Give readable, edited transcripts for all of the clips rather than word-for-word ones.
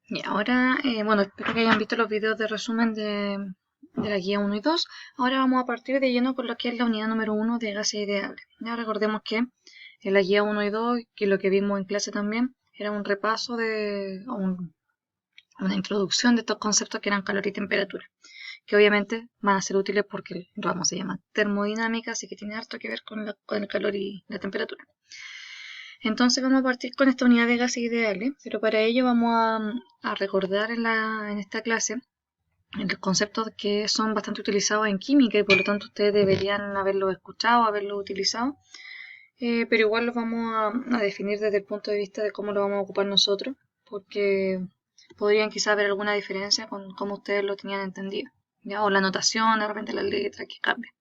Y ahora, bueno, espero que hayan visto los videos de resumen de la guía 1 y 2. Ahora vamos a partir de lleno con lo que es la unidad número 1 de gases ideales. Ya recordemos que en la guía 1 y 2, que lo que vimos en clase también, era un repaso una introducción de estos conceptos que eran calor y temperatura, que obviamente van a ser útiles porque el ramo se llama termodinámica, así que tiene harto que ver con el calor y la temperatura. Entonces vamos a partir con esta unidad de gases ideales, pero para ello vamos a recordar en esta clase los conceptos que son bastante utilizados en química y por lo tanto ustedes deberían haberlos escuchado, haberlos utilizado, pero igual los vamos a definir desde el punto de vista de cómo lo vamos a ocupar nosotros, porque podrían quizás haber alguna diferencia con cómo ustedes lo tenían entendido, ¿ya? O la notación, de repente las letras que cambian.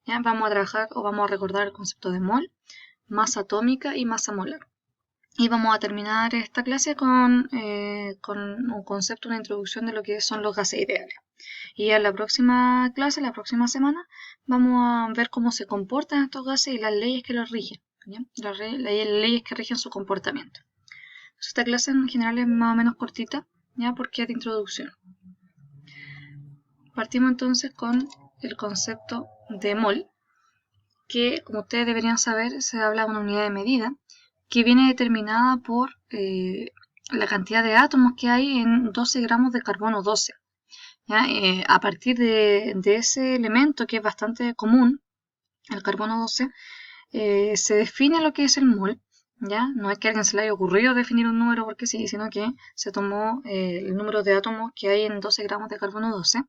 ¿Ya? Vamos a trabajar o vamos a recordar el concepto de mol, masa atómica y masa molar. Y vamos a terminar esta clase con un concepto, una introducción de lo que son los gases ideales. Y en la próxima clase, la próxima semana, vamos a ver cómo se comportan estos gases y las leyes que los rigen, ¿ya? Las leyes que rigen su comportamiento. Entonces, esta clase en general es más o menos cortita, ¿ya? Porque es de introducción. Partimos entonces con el concepto de mol, que como ustedes deberían saber, se habla de una unidad de medida que viene determinada por la cantidad de átomos que hay en 12 gramos de carbono 12. ¿Ya? A partir de ese elemento que es bastante común, el carbono 12, se define lo que es el mol. ¿Ya? No es que a alguien se le haya ocurrido definir un número porque sí, sino que se tomó el número de átomos que hay en 12 gramos de carbono 12.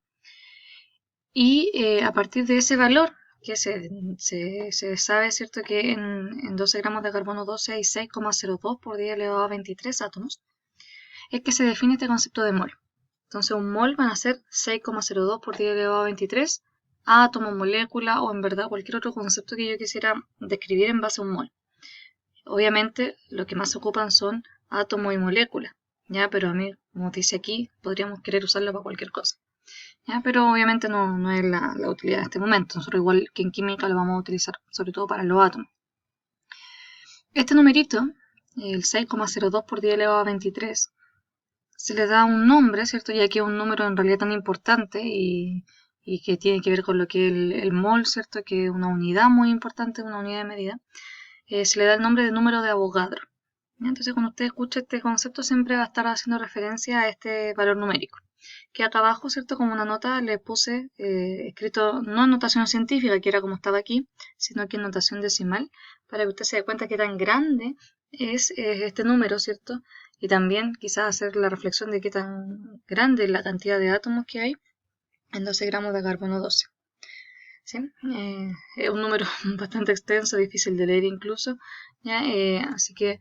Y a partir de ese valor, que se sabe, ¿cierto?, que en 12 gramos de carbono 12 hay 6,02 por 10 elevado a 23 átomos, es que se define este concepto de mol. Entonces un mol van a ser 6,02 por 10 elevado a 23 átomo, molécula o en verdad cualquier otro concepto que yo quisiera describir en base a un mol. Obviamente lo que más se ocupan son átomo y molécula, ¿ya? Pero a mí, como dice aquí, podríamos querer usarlo para cualquier cosa. ¿Ya? Pero obviamente no es la utilidad de este momento. Nosotros igual que en química lo vamos a utilizar sobre todo para los átomos. Este numerito, el 6,02 por 10 elevado a 23, se le da un nombre, ¿cierto? Ya que es un número en realidad tan importante y que tiene que ver con lo que es el mol, ¿cierto? Que es una unidad muy importante, una unidad de medida. Se le da el nombre de número de Avogadro. ¿Ya? Entonces cuando usted escuche este concepto siempre va a estar haciendo referencia a este valor numérico. Que acá abajo, ¿cierto? Como una nota le puse escrito no en notación científica, que era como estaba aquí, sino que en notación decimal, para que usted se dé cuenta qué tan grande es este número, ¿cierto? Y también quizás hacer la reflexión de qué tan grande es la cantidad de átomos que hay en 12 gramos de carbono 12. ¿Sí? Es un número bastante extenso, difícil de leer incluso, ¿ya? Así que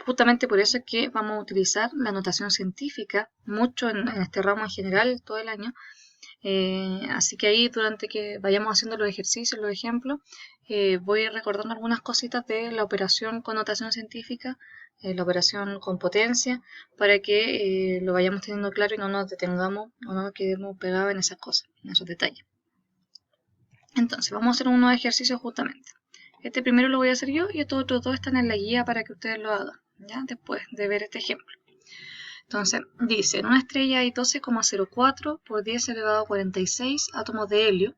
justamente por eso es que vamos a utilizar la notación científica mucho en este ramo en general todo el año. Así que ahí durante que vayamos haciendo los ejercicios, los ejemplos, voy recordando algunas cositas de la operación con notación científica, la operación con potencia, para que lo vayamos teniendo claro y no nos detengamos o no nos quedemos pegados en esas cosas, en esos detalles. Entonces, vamos a hacer unos ejercicios justamente. Este primero lo voy a hacer yo y estos otros dos están en la guía para que ustedes lo hagan, ¿ya? Después de ver este ejemplo. Entonces, dice, en una estrella hay 12,04 por 10 elevado a 46 átomos de helio.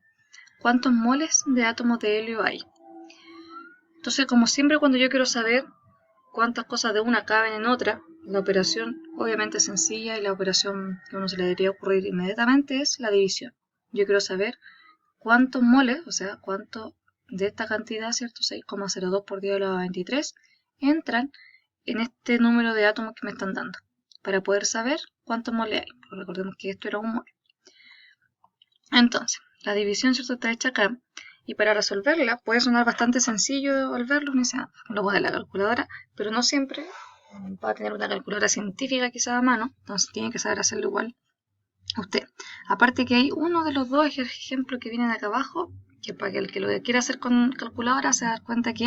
¿Cuántos moles de átomos de helio hay? Entonces, como siempre, cuando yo quiero saber cuántas cosas de una caben en otra, la operación obviamente es sencilla y la operación que a uno se le debería ocurrir inmediatamente es la división. Yo quiero saber cuántos moles, o sea, cuánto de esta cantidad, ¿cierto? 6,02 por 10 elevado a 23, entran en este número de átomos que me están dando, para poder saber cuántos moles hay. Pues recordemos que esto era un mol. Entonces, la división, ¿cierto?, está hecha acá, y para resolverla puede sonar bastante sencillo al verlo, uno dice, lo voy a la calculadora, pero no siempre va a tener una calculadora científica quizá a mano, entonces tiene que saber hacerlo igual usted. Aparte que hay uno de los dos ejemplos que vienen acá abajo, que para que el que lo quiera hacer con calculadora se da cuenta que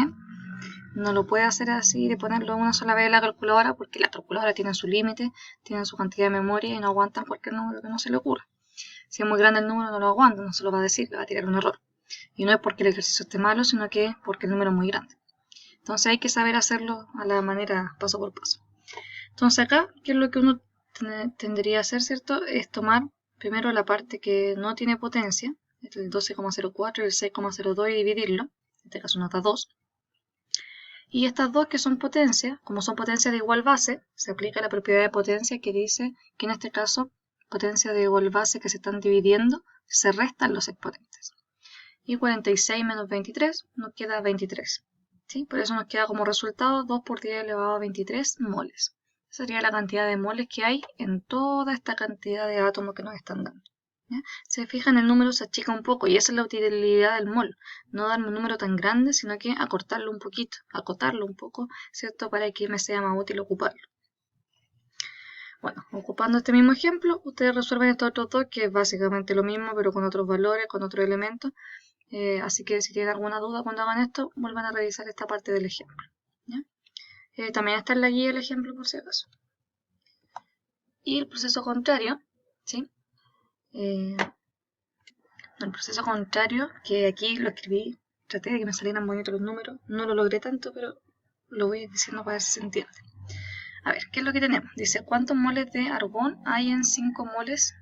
no lo puede hacer así de ponerlo una sola vez en la calculadora, porque la calculadora tiene su límite, tiene su cantidad de memoria y no aguantan cualquier número que no se le ocurra. Si es muy grande el número no lo aguanta, no se lo va a decir, le va a tirar un error. Y no es porque el ejercicio esté malo, sino que es porque el número es muy grande. Entonces hay que saber hacerlo a la manera paso por paso. Entonces acá, ¿qué es lo que uno tendría a ser, ¿cierto?, es tomar primero la parte que no tiene potencia, el 12,04 y el 6,02, y dividirlo. En este caso nos da 2. Y estas dos que son potencias, como son potencias de igual base, se aplica la propiedad de potencia que dice que en este caso, potencia de igual base que se están dividiendo, se restan los exponentes. Y 46 menos 23 nos queda 23. ¿Sí? Por eso nos queda como resultado 2 por 10 elevado a 23 moles. Esa sería la cantidad de moles que hay en toda esta cantidad de átomos que nos están dando. ¿Ya? Se fijan, el número se achica un poco y esa es la utilidad del mol. No darme un número tan grande, sino que acortarlo un poquito, acotarlo un poco, ¿cierto? Para que me sea más útil ocuparlo. Bueno, ocupando este mismo ejemplo, ustedes resuelven estos otros dos, que es básicamente lo mismo, pero con otros valores, con otros elementos. Así que si tienen alguna duda cuando hagan esto, vuelvan a revisar esta parte del ejemplo. ¿Ya? También está en la guía el ejemplo por si acaso. Y el proceso contrario, ¿sí? El proceso contrario, que aquí lo escribí, traté de que me salieran bonitos los números, no lo logré tanto, pero lo voy diciendo para ver si se entiende. A ver, ¿qué es lo que tenemos? Dice, ¿cuántos moles de argón hay en 5 moles?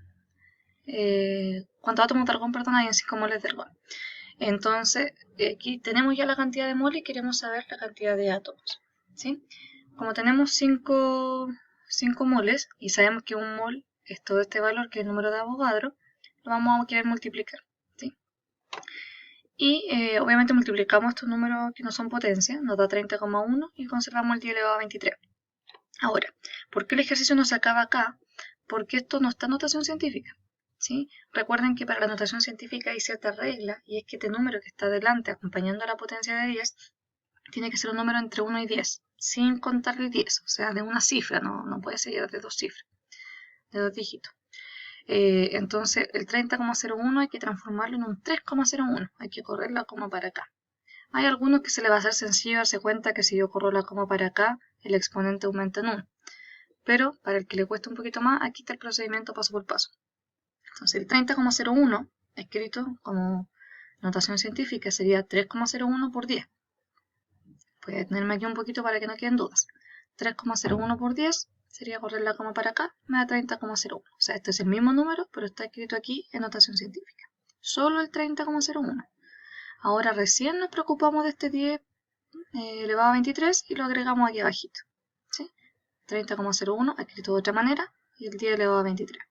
¿Cuántos átomos de argón, perdón, hay en 5 moles de argón? Entonces, aquí tenemos ya la cantidad de moles y queremos saber la cantidad de átomos, ¿sí? Como tenemos 5 moles y sabemos que un mol es todo este valor, que es el número de Avogadro, lo vamos a querer multiplicar, ¿sí? Y obviamente multiplicamos estos números que no son potencia, nos da 30,1 y conservamos el 10 elevado a 23. Ahora, ¿por qué el ejercicio no se acaba acá? Porque esto no está en notación científica. ¿Sí? Recuerden que para la notación científica hay ciertas reglas, y es que este número que está delante acompañando a la potencia de 10 tiene que ser un número entre 1 y 10, sin contar el 10, o sea, de una cifra, no puede ser de 2 cifras, de 2 dígitos. Entonces el 30,01 hay que transformarlo en un 3,01, hay que correr la coma para acá. Hay algunos que se le va a hacer sencillo darse cuenta que si yo corro la coma para acá, el exponente aumenta en 1. Pero para el que le cuesta un poquito más, aquí está el procedimiento paso por paso. Entonces el 30,01, escrito como notación científica, sería 3,01 por 10. Voy a detenerme aquí un poquito para que no queden dudas. 3,01 por 10 sería correr la coma para acá, me da 30,01. O sea, este es el mismo número, pero está escrito aquí en notación científica. Solo el 30,01. Ahora recién nos preocupamos de este 10 elevado a 23 y lo agregamos aquí abajito. ¿Sí? 30,01 escrito de otra manera y el 10 elevado a 23.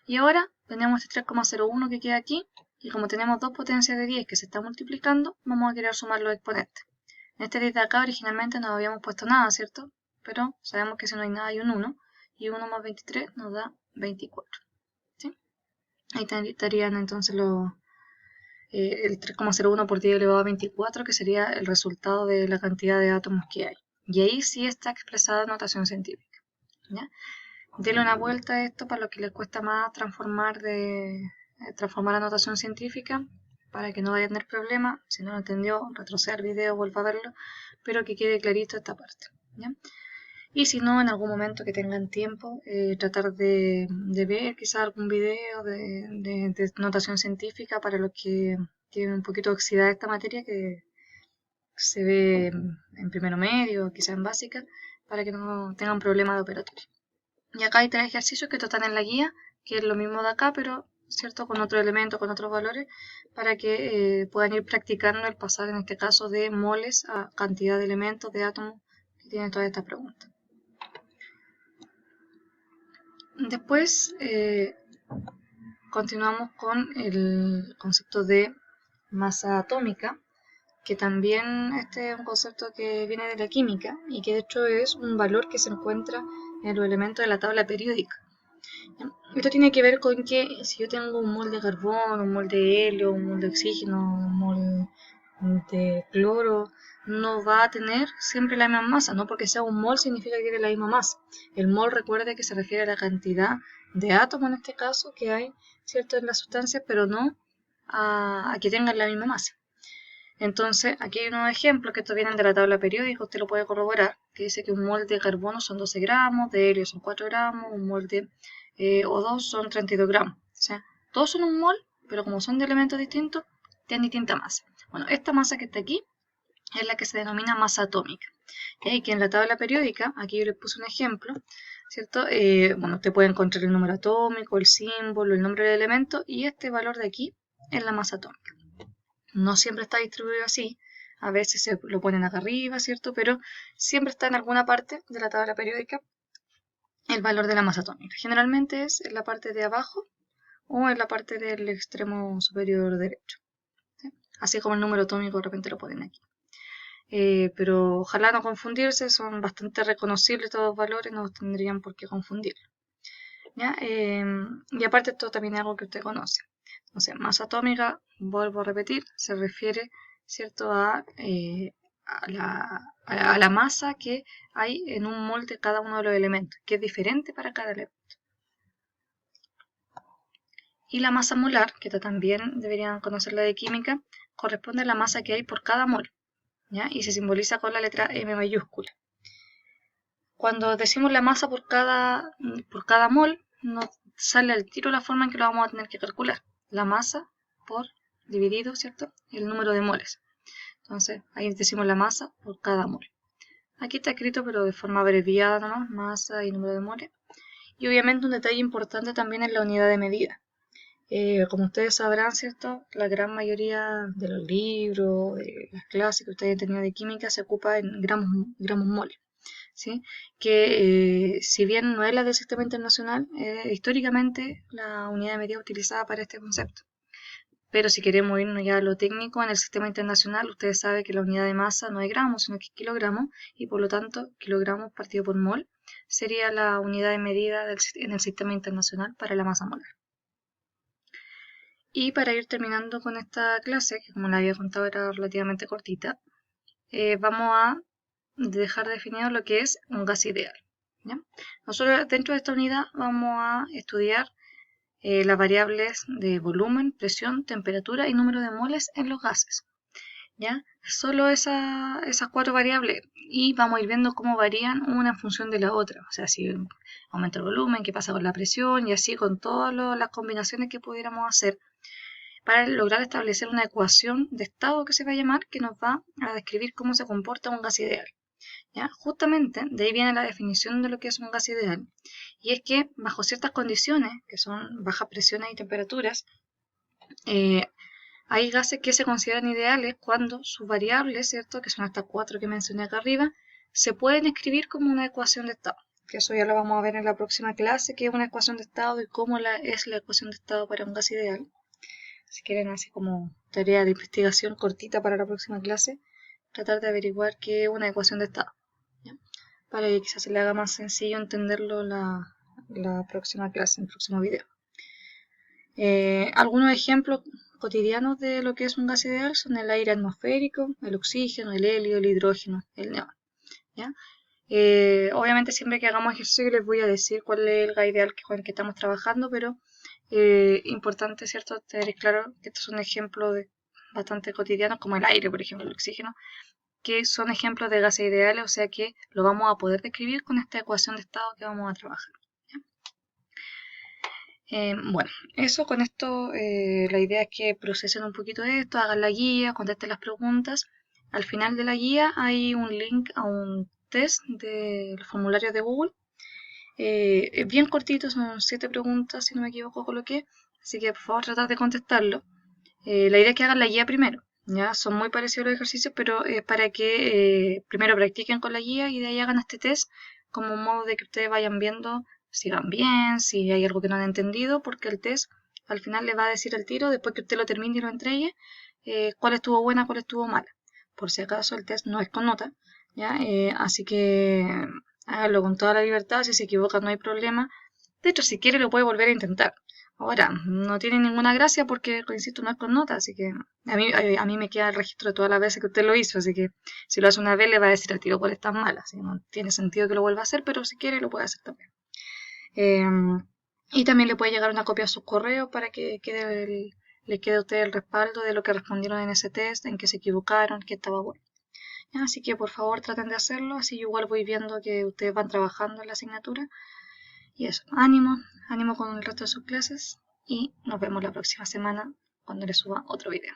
Y ahora tenemos este 3,01 que queda aquí, y como tenemos dos potencias de 10 que se están multiplicando, vamos a querer sumar los exponentes. En este 10 de acá originalmente no habíamos puesto nada, ¿cierto? Pero sabemos que si no hay nada hay un 1, y 1 más 23 nos da 24. ¿Sí? Ahí estarían entonces el 3,01 por 10 elevado a 24, que sería el resultado de la cantidad de átomos que hay. Y ahí sí está expresada en notación científica. ¿Ya? Denle una vuelta a esto para lo que les cuesta más transformar a notación científica, para que no vaya a tener problema. Si no lo entendió, retroceda el video, vuelva a verlo, pero que quede clarito esta parte. ¿Ya? Y si no, en algún momento que tengan tiempo, tratar de ver quizás algún video de notación científica para los que tienen un poquito oxidada esta materia, que se ve en primero medio, quizás en básica, para que no tengan problemas de operatorio. Y acá hay 3 ejercicios que están en la guía, que es lo mismo de acá, pero ¿cierto? Con otro elemento, con otros valores, para que puedan ir practicando el pasar, en este caso, de moles a cantidad de elementos, de átomos, que tienen todas estas preguntas. Después continuamos con el concepto de masa atómica, que también este es un concepto que viene de la química y que de hecho es un valor que se encuentra en los elementos de la tabla periódica. Esto tiene que ver con que si yo tengo un mol de carbón, un mol de helio, un mol de oxígeno, un mol de cloro, no va a tener siempre la misma masa. No porque sea un mol significa que tiene la misma masa. El mol, recuerde que se refiere a la cantidad de átomos en este caso que hay, ¿cierto?, en las sustancias, pero no a que tengan la misma masa. Entonces, aquí hay unos ejemplos que estos vienen de la tabla periódica, usted lo puede corroborar, que dice que un mol de carbono son 12 gramos, de helio son 4 gramos, un mol de O2 son 32 gramos. O sea, todos son un mol, pero como son de elementos distintos, tienen distinta masa. Bueno, esta masa que está aquí es la que se denomina masa atómica. Y que en la tabla periódica, aquí yo les puse un ejemplo, ¿cierto? Bueno, usted puede encontrar el número atómico, el símbolo, el nombre del elemento y este valor de aquí es la masa atómica. No siempre está distribuido así, a veces se lo ponen acá arriba, ¿cierto? Pero siempre está en alguna parte de la tabla periódica el valor de la masa atómica. Generalmente es en la parte de abajo o en la parte del extremo superior derecho, ¿sí? Así como el número atómico de repente lo ponen aquí. Pero ojalá no confundirse, son bastante reconocibles todos los valores, no tendrían por qué confundir. ¿Ya? Y aparte esto también es algo que usted conoce. Entonces, masa atómica, vuelvo a repetir, se refiere, ¿cierto?, a la masa que hay en un mol de cada uno de los elementos, que es diferente para cada elemento. Y la masa molar, que también deberían conocerla de química, corresponde a la masa que hay por cada mol, ¿ya? Y se simboliza con la letra M mayúscula. Cuando decimos la masa por cada mol, nos sale al tiro la forma en que lo vamos a tener que calcular. La masa por dividido, ¿cierto?, el número de moles. Entonces, ahí decimos la masa por cada mol. Aquí está escrito, pero de forma abreviada nomás, masa y número de moles. Y obviamente un detalle importante también es la unidad de medida. Como ustedes sabrán, ¿cierto?, la gran mayoría de los libros, de las clases que ustedes han tenido de química se ocupa en gramos mole, ¿sí? Que si bien no es la del sistema internacional, históricamente la unidad de medida utilizada para este concepto. Pero si queremos irnos ya a lo técnico, en el sistema internacional ustedes saben que la unidad de masa no es gramos, sino que es kilogramos, y por lo tanto kilogramos partido por mol sería la unidad de medida en el sistema internacional para la masa molar. Y para ir terminando con esta clase, que como les había contado era relativamente cortita, vamos a dejar definido lo que es un gas ideal, ¿ya? Nosotros dentro de esta unidad vamos a estudiar las variables de volumen, presión, temperatura y número de moles en los gases, ¿ya? Solo esas 4 variables, y vamos a ir viendo cómo varían una en función de la otra, o sea, si aumenta el volumen, qué pasa con la presión, y así con todas las combinaciones que pudiéramos hacer para lograr establecer una ecuación de estado que se va a llamar, que nos va a describir cómo se comporta un gas ideal, ¿ya? Justamente de ahí viene la definición de lo que es un gas ideal, y es que bajo ciertas condiciones, que son bajas presiones y temperaturas, hay gases que se consideran ideales cuando sus variables, ¿cierto?, que son estas 4 que mencioné acá arriba, se pueden escribir como una ecuación de estado, que eso ya lo vamos a ver en la próxima clase, que es una ecuación de estado y cómo es la ecuación de estado para un gas ideal. Si quieren, así como tarea de investigación cortita para la próxima clase, tratar de averiguar qué es una ecuación de estado, ¿ya? Para que quizás se le haga más sencillo entenderlo la próxima clase, en el próximo video. Algunos ejemplos cotidianos de lo que es un gas ideal son el aire atmosférico, el oxígeno, el helio, el hidrógeno, el neón, ¿ya? Obviamente siempre que hagamos ejercicio les voy a decir cuál es el gas ideal con el que estamos trabajando, pero importante, ¿cierto?, tener claro que estos son ejemplos bastante cotidianos, como el aire, por ejemplo, el oxígeno, que son ejemplos de gases ideales, o sea que lo vamos a poder describir con esta ecuación de estado que vamos a trabajar, ¿ya? Bueno, eso con esto, la idea es que procesen un poquito de esto, hagan la guía, contesten las preguntas. Al final de la guía hay un link a un test del formulario de Google. Es bien cortito, son 7 preguntas, si no me equivoco, coloqué, así que por favor tratar de contestarlo. La idea es que hagan la guía primero, ¿ya? Son muy parecidos los ejercicios, pero es para que primero practiquen con la guía y de ahí hagan este test como un modo de que ustedes vayan viendo si van bien, si hay algo que no han entendido, porque el test al final les va a decir al tiro, después que usted lo termine y lo entregue, cuál estuvo buena, cuál estuvo mala. Por si acaso el test no es con nota, ¿ya? Así que háganlo con toda la libertad, si se equivocan no hay problema. De hecho, si quiere lo puede volver a intentar. Ahora, no tiene ninguna gracia porque, insisto, no es con nota, así que a mí me queda el registro de todas las veces que usted lo hizo, así que si lo hace una vez le va a decir al tiro cuál está mala, así que no tiene sentido que lo vuelva a hacer, pero si quiere lo puede hacer también. Y también le puede llegar una copia a sus correos para que le quede a usted el respaldo de lo que respondieron en ese test, en que se equivocaron, que estaba bueno. Así que por favor traten de hacerlo, así yo igual voy viendo que ustedes van trabajando en la asignatura. Y eso, ánimo con el resto de sus clases y nos vemos la próxima semana cuando les suba otro video.